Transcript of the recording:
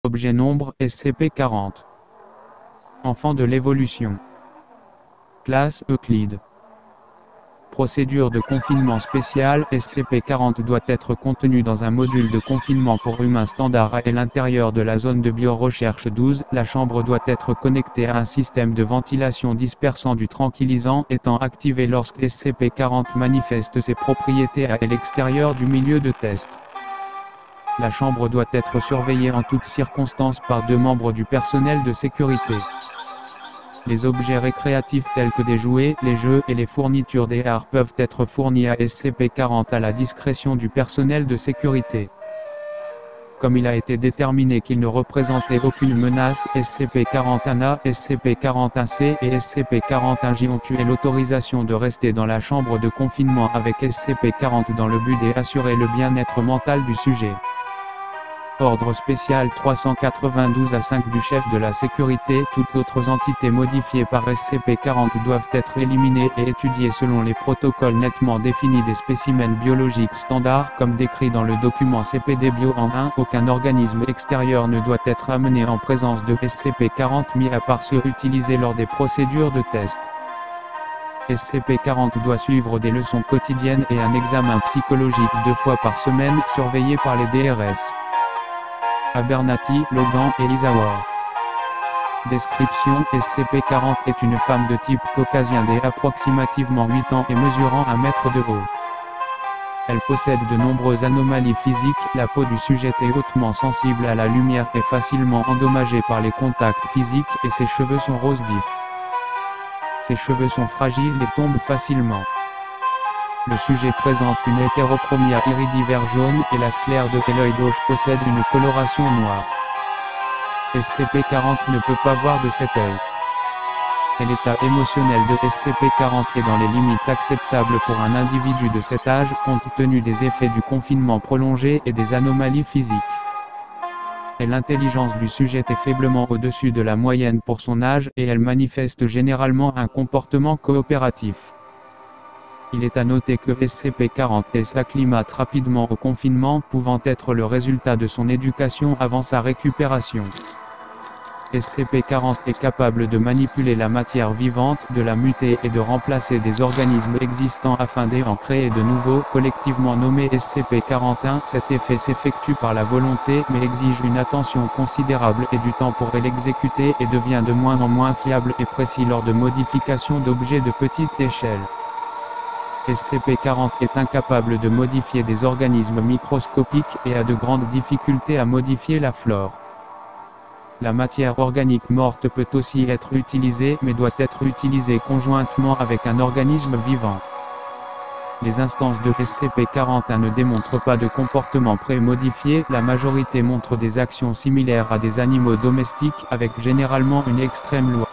Objet nombre, SCP-40. Enfant de l'évolution. Classe Euclide. Procédure de confinement spéciale, SCP-40 doit être contenu dans un module de confinement pour humains standard à l'intérieur de la zone de biorecherche 12. La chambre doit être connectée à un système de ventilation dispersant du tranquillisant, étant activé lorsque SCP-40 manifeste ses propriétés à l'extérieur du milieu de test. La chambre doit être surveillée en toutes circonstances par 2 membres du personnel de sécurité. Les objets récréatifs tels que des jouets, les jeux et les fournitures d'AR peuvent être fournis à SCP-40 à la discrétion du personnel de sécurité. Comme il a été déterminé qu'il ne représentait aucune menace, SCP-41A, SCP-41C et SCP-41J ont eu l'autorisation de rester dans la chambre de confinement avec SCP-40 dans le but d'assurer le bien-être mental du sujet. Ordre spécial 392-5 du chef de la sécurité. Toutes autres entités modifiées par SCP-40 doivent être éliminées et étudiées selon les protocoles nettement définis des spécimens biologiques standards, comme décrit dans le document CPD-Bio en 1. Aucun organisme extérieur ne doit être amené en présence de SCP-40 mis à part ceux utilisés lors des procédures de test. SCP-40 doit suivre des leçons quotidiennes et un examen psychologique 2 fois par semaine, surveillé par les DRS. Abernathy, Logan et Izawa. Description: SCP-40 est une femme de type caucasien d'approximativement 8 ans et mesurant 1 mètre de haut. Elle possède de nombreuses anomalies physiques. La peau du sujet est hautement sensible à la lumière et facilement endommagée par les contacts physiques, et ses cheveux sont roses vifs. Ses cheveux sont fragiles et tombent facilement. Le sujet présente une hétérochromia iridivert jaune et la sclère de l'œil gauche possède une coloration noire. SCP-40 ne peut pas voir de cet œil. L'état émotionnel de SCP-40 est dans les limites acceptables pour un individu de cet âge, compte tenu des effets du confinement prolongé et des anomalies physiques. L'intelligence du sujet est faiblement au-dessus de la moyenne pour son âge, et elle manifeste généralement un comportement coopératif. Il est à noter que SCP-40 s'acclimate rapidement au confinement, pouvant être le résultat de son éducation avant sa récupération. SCP-40 est capable de manipuler la matière vivante, de la muter et de remplacer des organismes existants afin d'en créer de nouveaux, collectivement nommés SCP-41. Cet effet s'effectue par la volonté, mais exige une attention considérable et du temps pour l'exécuter, et devient de moins en moins fiable et précis lors de modifications d'objets de petite échelle. SCP-40 est incapable de modifier des organismes microscopiques, et a de grandes difficultés à modifier la flore. La matière organique morte peut aussi être utilisée, mais doit être utilisée conjointement avec un organisme vivant. Les instances de SCP-41 ne démontrent pas de comportement pré-modifié. La majorité montre des actions similaires à des animaux domestiques, avec généralement une extrême loi.